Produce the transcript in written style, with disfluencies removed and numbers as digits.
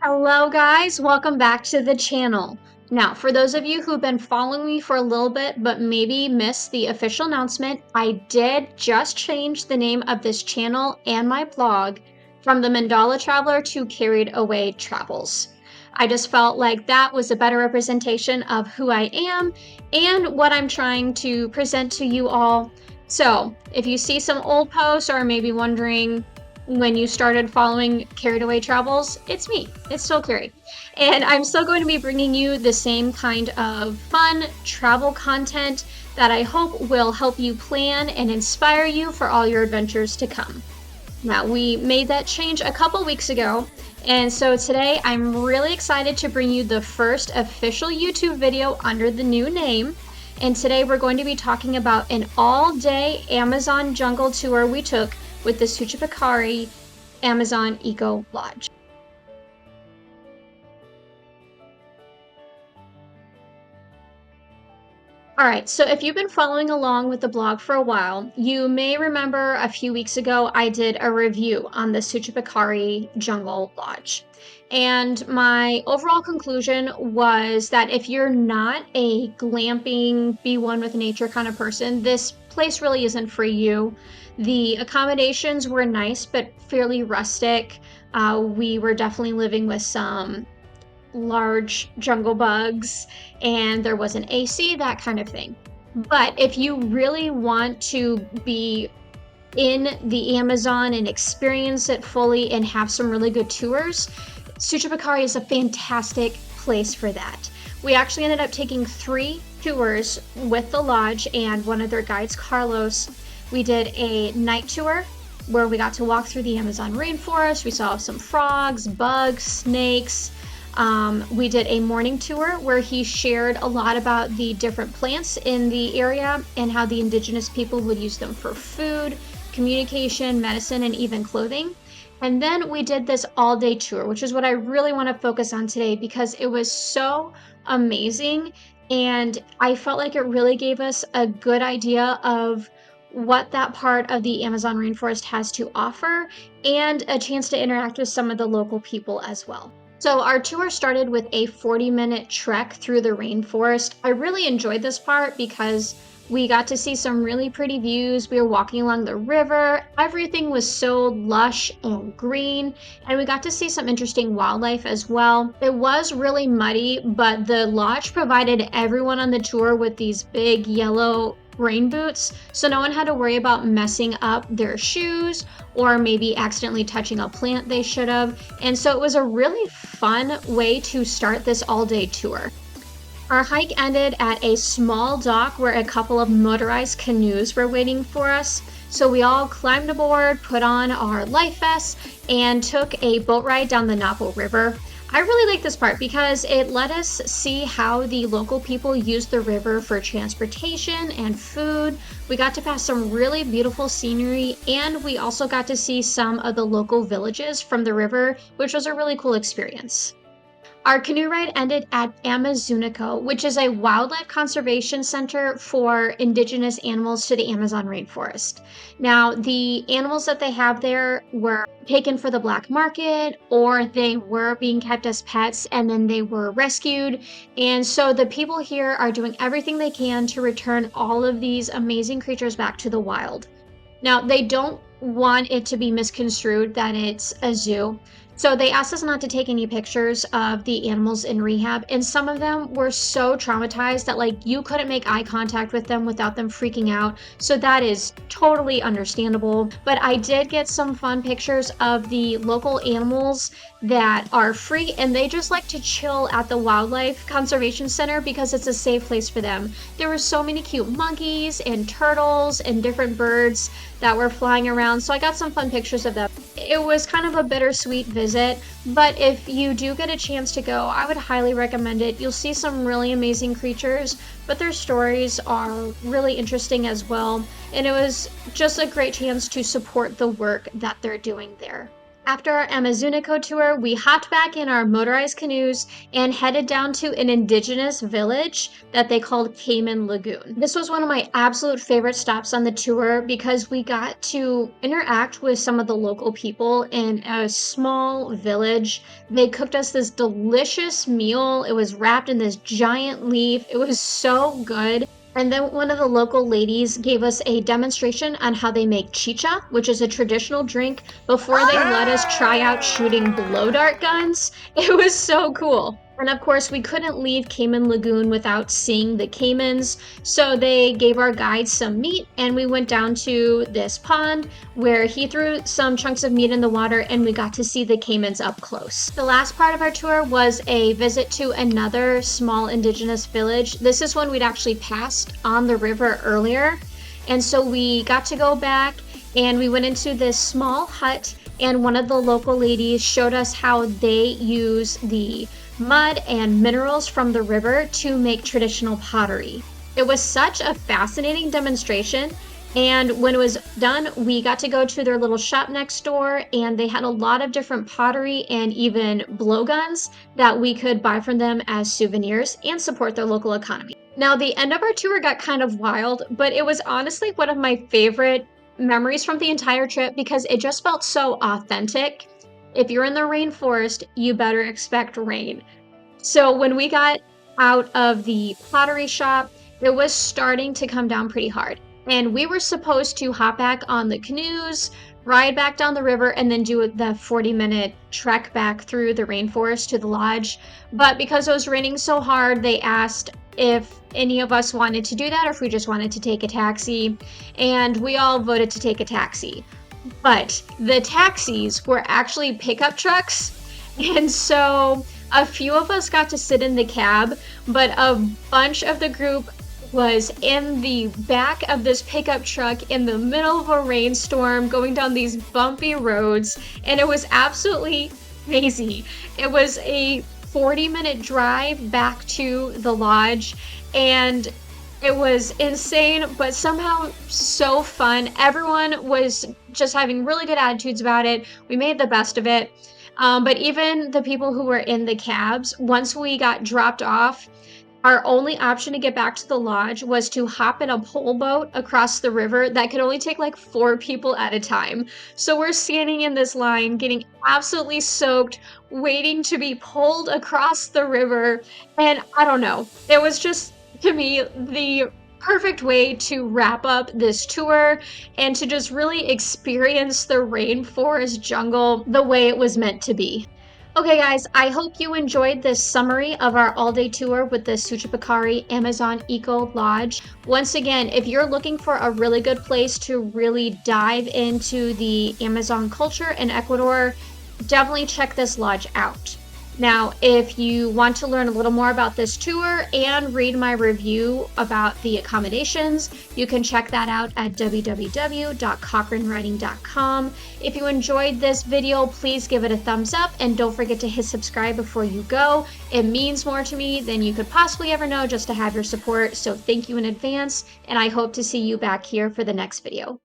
Hello guys, welcome back to the channel. Now, for those of you who've been following me for a little bit but maybe missed the official announcement, I did just change the name of this channel and my blog from The Mandala Traveler to Carried Away Travels. I just felt like that was a better representation of who I am and what I'm trying to present to you all. So, if you see some old posts or maybe wondering when you started following Carried Away Travels, it's me. It's still Carrie. And I'm still going to be bringing you the same kind of fun travel content that I hope will help you plan and inspire you for all your adventures to come. Now, we made that change a couple weeks ago, and so today I'm really excited to bring you the first official YouTube video under the new name. And today we're going to be talking about an all-day Amazon jungle tour we took with the Suchipakari Amazon Eco Lodge. Alright, so if you've been following along with the blog for a while, you may remember a few weeks ago I did a review on the Suchipakari Jungle Lodge. And my overall conclusion was that if you're not a glamping, be one with nature kind of person, this place really isn't for you. The accommodations were nice but fairly rustic. We were definitely living with some large jungle bugs, and there was an AC, that kind of thing. But if you really want to be in the Amazon and experience it fully and have some really good tours, Suchipakari is a fantastic place for that. We actually ended up taking 3 tours with the lodge and one of their guides, Carlos. We did a night tour where we got to walk through the Amazon rainforest. We saw some frogs, bugs, snakes. We did a morning tour where he shared a lot about the different plants in the area and how the indigenous people would use them for food, communication, medicine, and even clothing. And then we did this all-day tour, which is what I really want to focus on today because it was so amazing and I felt like it really gave us a good idea of what that part of the Amazon rainforest has to offer and a chance to interact with some of the local people as well. So our tour started with a 40-minute trek through the rainforest. I really enjoyed this part because we got to see some really pretty views. We were walking along the river. Everything was so lush and green, and we got to see some interesting wildlife as well. It was really muddy, but the lodge provided everyone on the tour with these big yellow rain boots, so no one had to worry about messing up their shoes or maybe accidentally touching a plant they should have. And so it was a really fun way to start this all-day tour. Our hike ended at a small dock where a couple of motorized canoes were waiting for us. So we all climbed aboard, put on our life vests, and took a boat ride down the Napo River. I really like this part because it let us see how the local people use the river for transportation and food. We got to pass some really beautiful scenery, and we also got to see some of the local villages from the river, which was a really cool experience. Our canoe ride ended at Amazonico, which is a wildlife conservation center for indigenous animals to the Amazon rainforest. Now, the animals that they have there were taken for the black market, or they were being kept as pets and then they were rescued. And so the people here are doing everything they can to return all of these amazing creatures back to the wild. Now, they don't want it to be misconstrued that it's a zoo. So they asked us not to take any pictures of the animals in rehab, and some of them were so traumatized that like you couldn't make eye contact with them without them freaking out. So that is totally understandable. But I did get some fun pictures of the local animals that are free, and they just like to chill at the Wildlife Conservation Center because it's a safe place for them. There were so many cute monkeys and turtles and different birds that were flying around, so I got some fun pictures of them. It was kind of a bittersweet visit, but if you do get a chance to go, I would highly recommend it. You'll see some really amazing creatures, but their stories are really interesting as well, and it was just a great chance to support the work that they're doing there. After our Amazonico tour, we hopped back in our motorized canoes and headed down to an indigenous village that they called Cayman Lagoon. This was one of my absolute favorite stops on the tour because we got to interact with some of the local people in a small village. They cooked us this delicious meal. It was wrapped in this giant leaf. It was so good. And then one of the local ladies gave us a demonstration on how they make chicha, which is a traditional drink, before they let us try out shooting blow dart guns. It was so cool. And of course, we couldn't leave Cayman Lagoon without seeing the caimans, so they gave our guide some meat, and we went down to this pond where he threw some chunks of meat in the water, and we got to see the caimans up close. The last part of our tour was a visit to another small indigenous village. This is one we'd actually passed on the river earlier, and so we got to go back and we went into this small hut, and one of the local ladies showed us how they use the mud and minerals from the river to make traditional pottery. It was such a fascinating demonstration, and when it was done, we got to go to their little shop next door, and they had a lot of different pottery and even blowguns that we could buy from them as souvenirs and support their local economy. Now, the end of our tour got kind of wild, but it was honestly one of my favorite memories from the entire trip because it just felt so authentic. If you're in the rainforest, you better expect rain. So when we got out of the pottery shop, it was starting to come down pretty hard. And we were supposed to hop back on the canoes, ride back down the river, and then do the 40-minute trek back through the rainforest to the lodge. But because it was raining so hard, they asked if any of us wanted to do that or if we just wanted to take a taxi. And we all voted to take a taxi. But the taxis were actually pickup trucks, and so a few of us got to sit in the cab, but a bunch of the group was in the back of this pickup truck in the middle of a rainstorm going down these bumpy roads, and it was absolutely crazy. It was a 40-minute drive back to the lodge, and it was insane, but somehow so fun. Everyone was just having really good attitudes about it. We made the best of it. But even the people who were in the cabs, once we got dropped off, our only option to get back to the lodge was to hop in a pole boat across the river that could only take like 4 people at a time. So we're standing in this line, getting absolutely soaked, waiting to be pulled across the river. And I don't know, it was just, to me, the perfect way to wrap up this tour and to just really experience the rainforest jungle the way it was meant to be. Okay guys, I hope you enjoyed this summary of our all-day tour with the Suchipakari Amazon Eco Lodge. Once again, if you're looking for a really good place to really dive into the Amazon culture in Ecuador, definitely check this lodge out. Now, if you want to learn a little more about this tour and read my review about the accommodations, you can check that out at www.cochranewriting.com. If you enjoyed this video, please give it a thumbs up and don't forget to hit subscribe before you go. It means more to me than you could possibly ever know just to have your support, so thank you in advance, and I hope to see you back here for the next video.